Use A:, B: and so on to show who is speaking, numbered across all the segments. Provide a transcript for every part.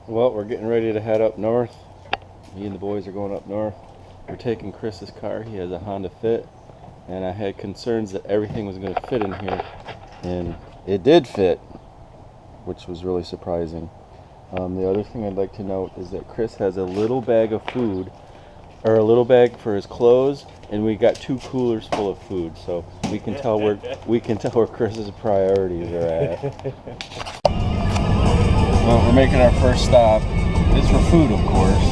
A: Well, we're getting ready to head up north. Me and the boys are going up north. We're taking Chris's car. He has a Honda Fit, and I had concerns that everything was going to fit in here, and it did fit, which was really surprising. The other thing I'd like to note is that Chris has a little bag of food, or a little bag for his clothes, and we got 2 coolers full of food, so we can tell where Chris's priorities are at. Well, we're making our first stop. It's for food, of course.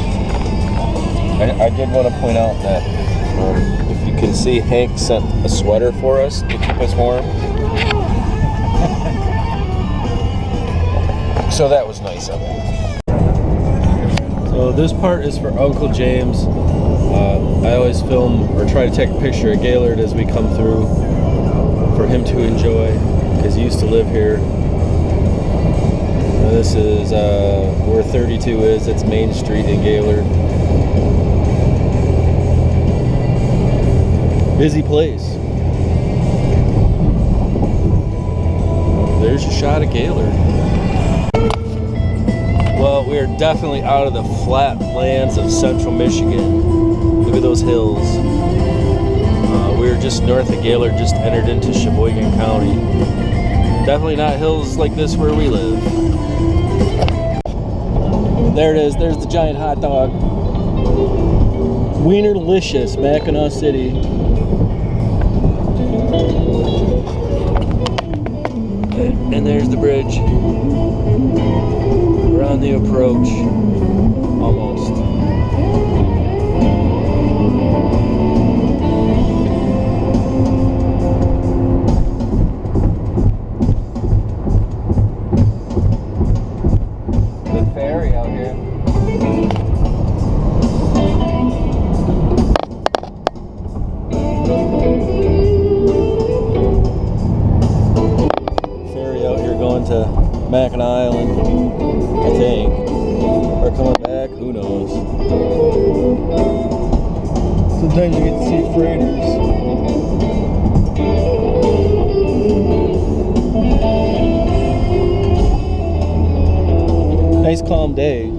A: I did want to point out that if you can see, Hank sent a sweater for us to keep us warm. So that was nice of him. So this part is for Uncle James. I always film or try to take a picture of Gaylord as we come through for him to enjoy, because he used to live here. This is where 32 is. It's Main Street in Gaylord. Busy place. There's your shot of Gaylord. Well, we are definitely out of the flat lands of central Michigan. Look at those hills. We were just north of Gaylord, just entered into Sheboygan County. Definitely not hills like this where we live. There it is. There's the giant hot dog. Wienerlicious, Mackinac City. And there's the bridge. We're on the approach. Almost. The ferry out here. Ferry out here going to Mackinac Island, I think. Or coming back, who knows. Sometimes you get to see freighters. Nice calm day.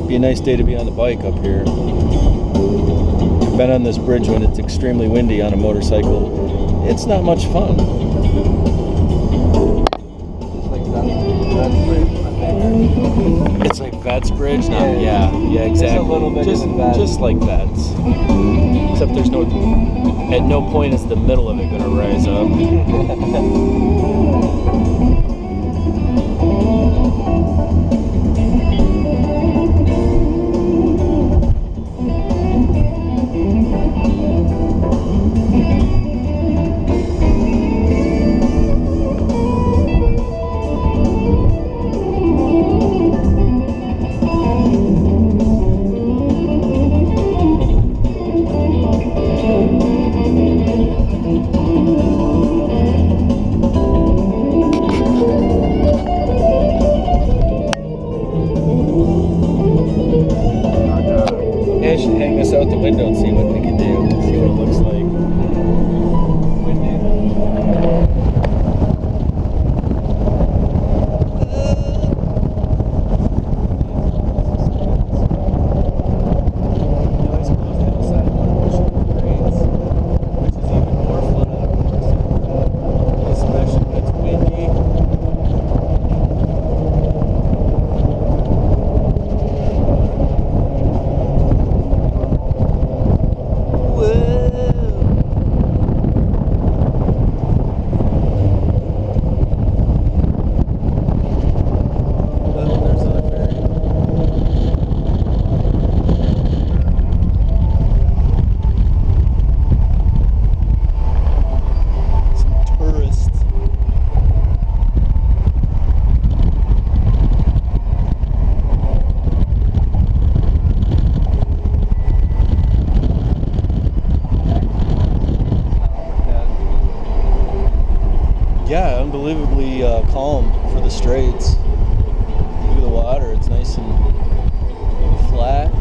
A: Be a nice day to be on the bike up here. I've been on this bridge when it's extremely windy on a motorcycle. It's not much fun. It's like Vets Bridge? No, yeah, exactly. Just a little bit just like Vets. Except there's at no point is the middle of it going to rise up. I should hang this out the window and see what we can do. See what it looks like. Yeah, unbelievably calm for the Straits. Look at the water, it's nice and flat.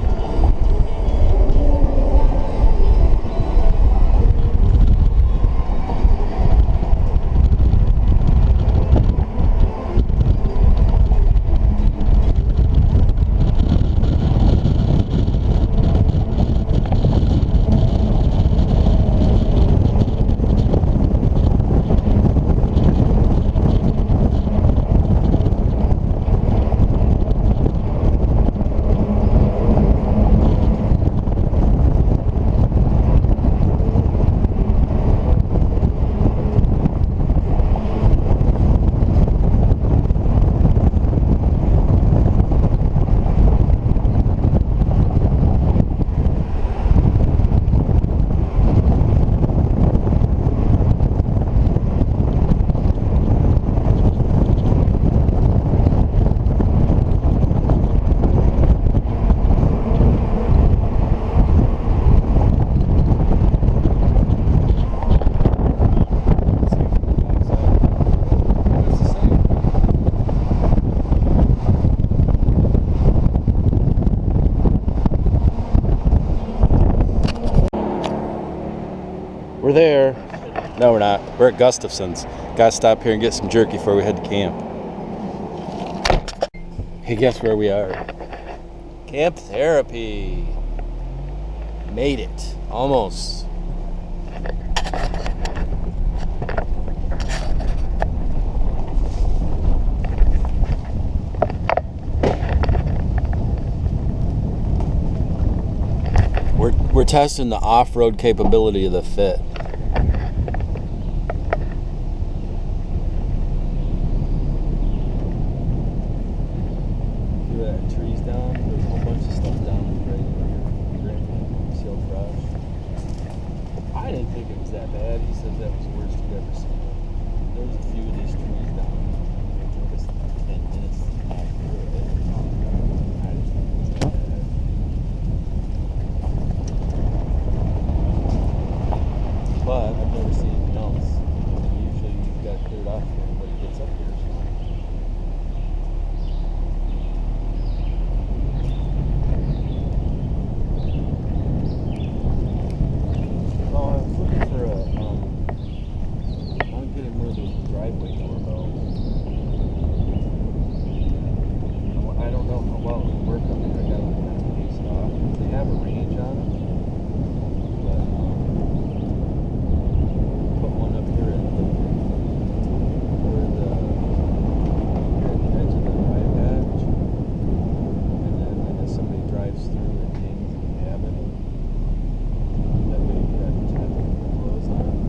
A: No, we're not. We're at Gustafson's. Gotta stop here and get some jerky before we head to camp. Hey, guess where we are? Kamp Therapy. Made it. Almost. We're testing the off-road capability of the fit. See where that tree's down? There's a whole bunch of stuff down right here. Seal brush. I didn't think it was that bad. He said that was the worst he'd ever seen. There was a few of these trees down. It took us 10 minutes to pack through it. I didn't think it was that bad. But I've never seen anything else. Usually you've got cleared off before everybody gets up here. Oh, I was looking for a, I'm getting one of those driveway doorbells. I don't know how well it would work up there. I got it kind of paced off. They have a range on it. Put one up here at the edge of the drive edge, and then as somebody drives through and dings the cabin, that way you got time to close on it.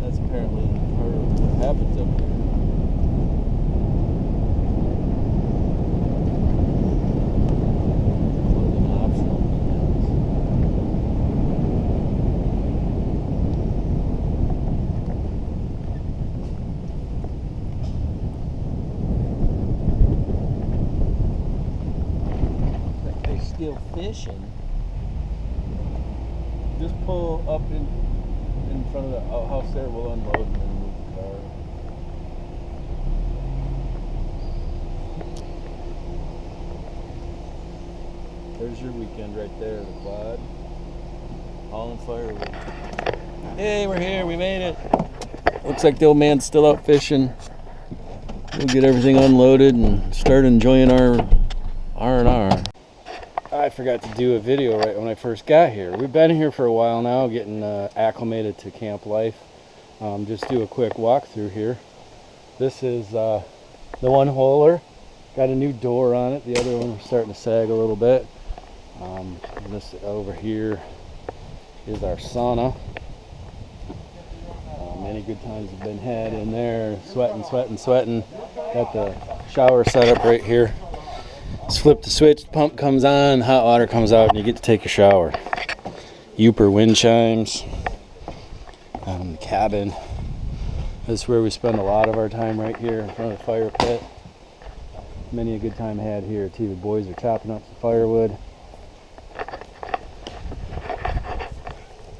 A: That's apparently part of what happens up here. Clothing optional weekends. They still fishing. Just pull up in front of the house there. We'll unload and then move the car. There's your weekend right there, the quad. All in firewood. Hey, we're here. We made it. Looks like the old man's still out fishing. We'll get everything unloaded and start enjoying our R&R. I forgot to do a video right when I first got here. We've been here for a while now, getting acclimated to camp life. Just do a quick walkthrough here. This is the one-holer. Got a new door on it. The other one was starting to sag a little bit. And this over here is our sauna. Many good times have been had in there. Sweating. Got the shower set up right here. Just flip the switch, the pump comes on, hot water comes out, and you get to take a shower. Uper wind chimes. The cabin. This is where we spend a lot of our time, right here in front of the fire pit. Many a good time had here too. The boys are chopping up some firewood.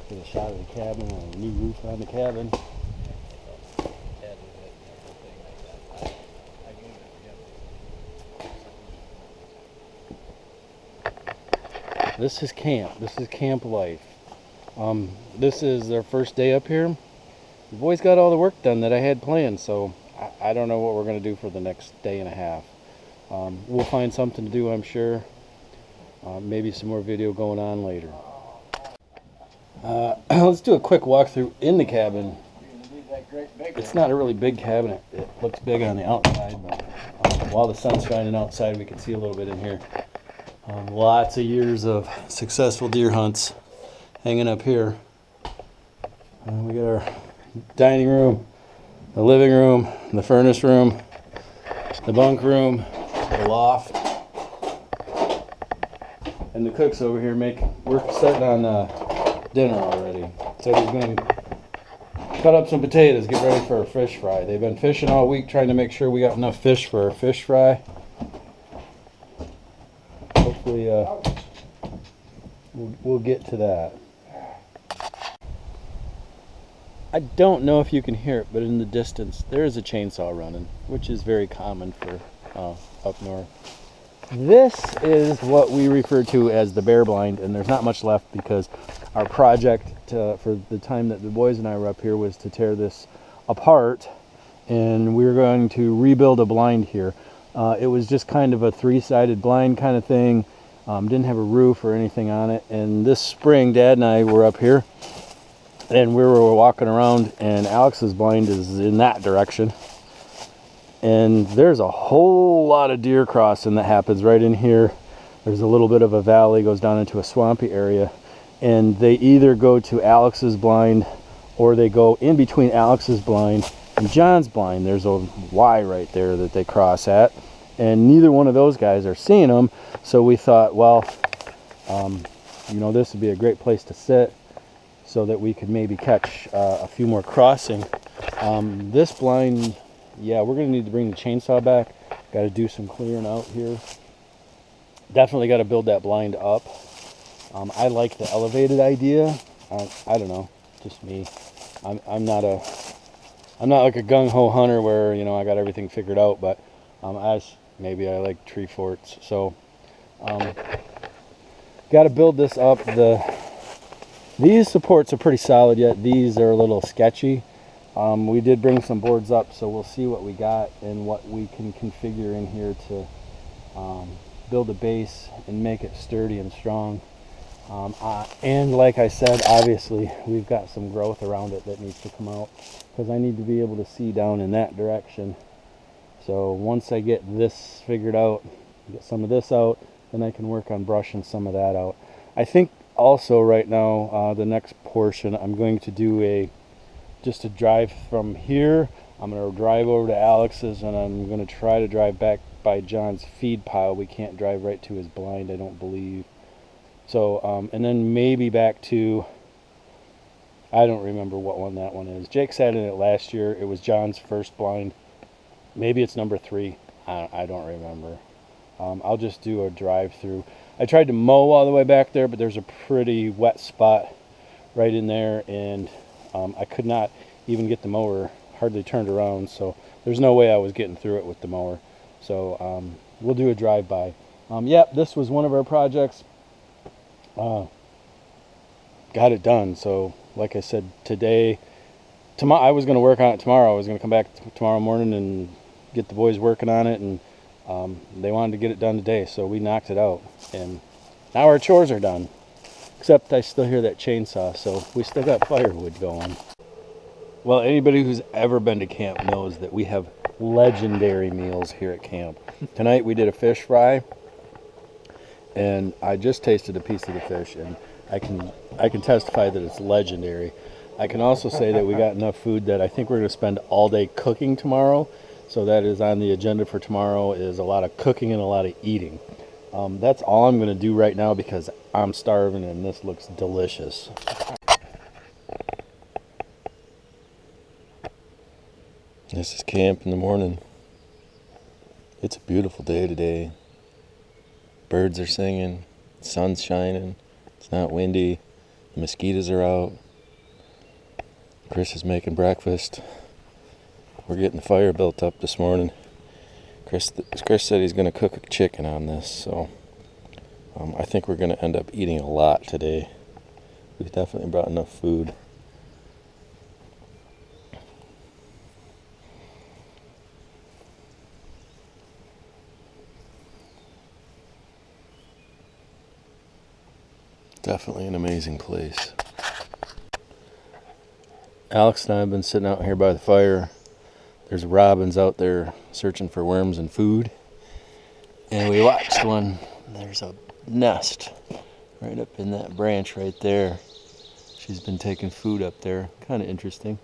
A: Get a shot of the cabin, a new roof on the cabin. This is camp. This is camp life. This is their first day up here. The boys got all the work done that I had planned, so I don't know what we're going to do for the next day and a half. We'll find something to do, I'm sure. Maybe some more video going on later. Let's do a quick walkthrough in the cabin. It's not a really big cabin. It looks big on the outside, but while the sun's shining outside, we can see a little bit in here. Lots of years of successful deer hunts hanging up here. We got our dining room, the living room, the furnace room, the bunk room, the loft, and the cook's over here we're starting on dinner already. So he's going to cut up some potatoes, get ready for a fish fry. They've been fishing all week trying to make sure we got enough fish for our fish fry. Hopefully we'll get to that. I don't know if you can hear it, but in the distance there is a chainsaw running, which is very common for up north. This is what we refer to as the bear blind, and there's not much left because our project for the time that the boys and I were up here was to tear this apart, and we're going to rebuild a blind here. It was just kind of a three-sided blind kind of thing. Didn't have a roof or anything on it. And this spring, Dad and I were up here, and we were walking around, and Alex's blind is in that direction. And there's a whole lot of deer crossing that happens right in here. There's a little bit of a valley, goes down into a swampy area. And they either go to Alex's blind or they go in between Alex's blind and John's blind. There's a Y right there that they cross at. And neither one of those guys are seeing them. So we thought, well, you know, this would be a great place to sit so that we could maybe catch a few more crossing. This blind, yeah, we're going to need to bring the chainsaw back. Got to do some clearing out here. Definitely got to build that blind up. I like the elevated idea. I don't know, just me. I'm not like a gung-ho hunter where, you know, I got everything figured out, but maybe I like tree forts. So got to build this up. These supports are pretty solid yet. These are a little sketchy. We did bring some boards up, so we'll see what we got and what we can configure in here to build a base and make it sturdy and strong. And like I said, obviously we've got some growth around it that needs to come out because I need to be able to see down in that direction. So once I get this figured out, get some of this out, then I can work on brushing some of that out. I think also right now, the next portion, I'm going to do just a drive from here. I'm going to drive over to Alex's, and I'm going to try to drive back by John's feed pile. We can't drive right to his blind, I don't believe. So, and then maybe back to, I don't remember what one that one is. Jake sat in it last year. It was John's first blind. Maybe it's number 3. I don't remember. I'll just do a drive through. I tried to mow all the way back there, but there's a pretty wet spot right in there, and I could not even get the mower hardly turned around, so there's no way I was getting through it with the mower. So we'll do a drive-by. Yep, this was one of our projects. Got it done. So like I said, tomorrow I was going to work on it tomorrow. I was going to come back tomorrow morning and get the boys working on it, and they wanted to get it done today, so we knocked it out, and now our chores are done, except I still hear that chainsaw, so we still got firewood going. Well, anybody who's ever been to camp knows that we have legendary meals here at camp. Tonight we did a fish fry, and I just tasted a piece of the fish, and I can testify that it's legendary. I can also say that we got enough food that I think we're going to spend all day cooking tomorrow. So that is on the agenda for tomorrow, is a lot of cooking and a lot of eating. That's all I'm going to do right now because I'm starving and this looks delicious. This is camp in the morning. It's a beautiful day today. Birds are singing, the sun's shining, it's not windy, the mosquitoes are out. Chris is making breakfast. We're getting the fire built up this morning. Chris said he's going to cook a chicken on this, so I think we're going to end up eating a lot today. We've definitely brought enough food. Definitely an amazing place. Alex and I have been sitting out here by the fire. There's robins out there searching for worms and food. And we watched one. There's a nest right up in that branch right there. She's been taking food up there. Kind of interesting.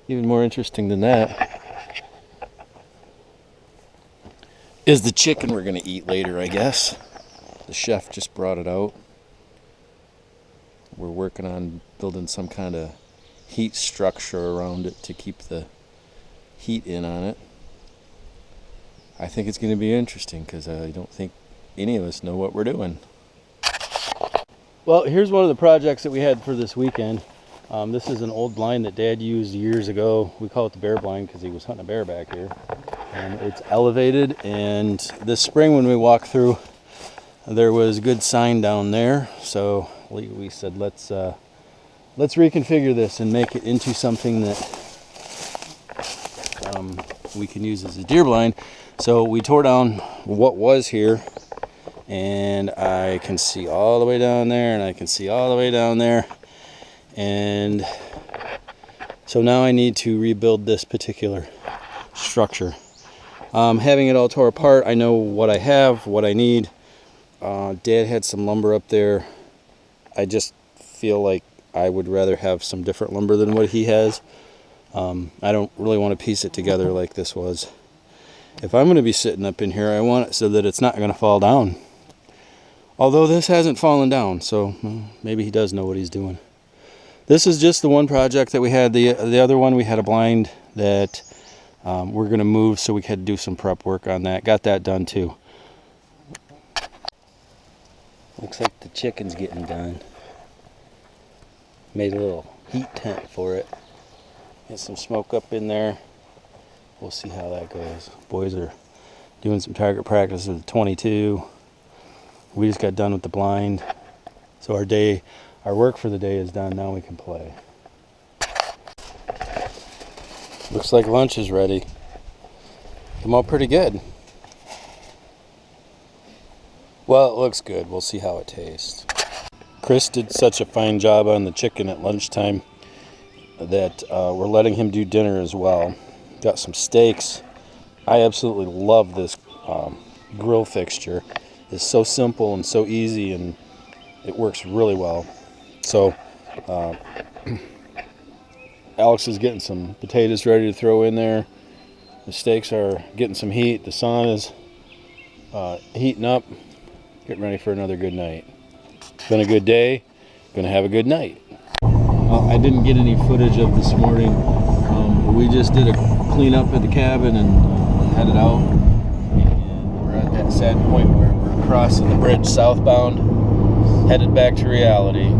A: Even more interesting than that is the chicken we're going to eat later, I guess. The chef just brought it out. We're working on building some kind of heat structure around it to keep the heat in on it. I think it's going to be interesting because I don't think any of us know what we're doing. Well, here's one of the projects that we had for this weekend. This is an old blind that Dad used years ago. We call it the bear blind because he was hunting a bear back here. It's elevated, and this spring when we walked through, there was good sign down there, so we said let's reconfigure this and make it into something that we can use as a deer blind. So we tore down what was here, and I can see all the way down there, and I can see all the way down there, and so now I need to rebuild this particular structure. Having it all tore apart, I know what I have, what I need. Dad had some lumber up there. I just feel like I would rather have some different lumber than what he has. I don't really want to piece it together like this was. If I'm going to be sitting up in here, I want it so that it's not going to fall down. Although this hasn't fallen down, so maybe he does know what he's doing. This is just the one project that we had. The other one, we had a blind that we're going to move, so we had to do some prep work on that. Got that done too. Looks like the chicken's getting done. Made a little heat tent for it. Get some smoke up in there. We'll see how that goes. Boys are doing some target practice with the 22. We just got done with the blind. So our work for the day is done. Now we can play. Looks like lunch is ready. Come out pretty good. Well, it looks good. We'll see how it tastes. Chris did such a fine job on the chicken at lunchtime that we're letting him do dinner as well. Got some steaks. I absolutely love this grill fixture. It's so simple and so easy, and it works really well. So Alex is getting some potatoes ready to throw in there. The steaks are getting some heat. The sun is heating up. Getting ready for another good night. It's been a good day. Gonna have a good night. I didn't get any footage of this morning. We just did a cleanup at the cabin and headed out. And we're at that sad point where we're crossing the bridge southbound, headed back to reality.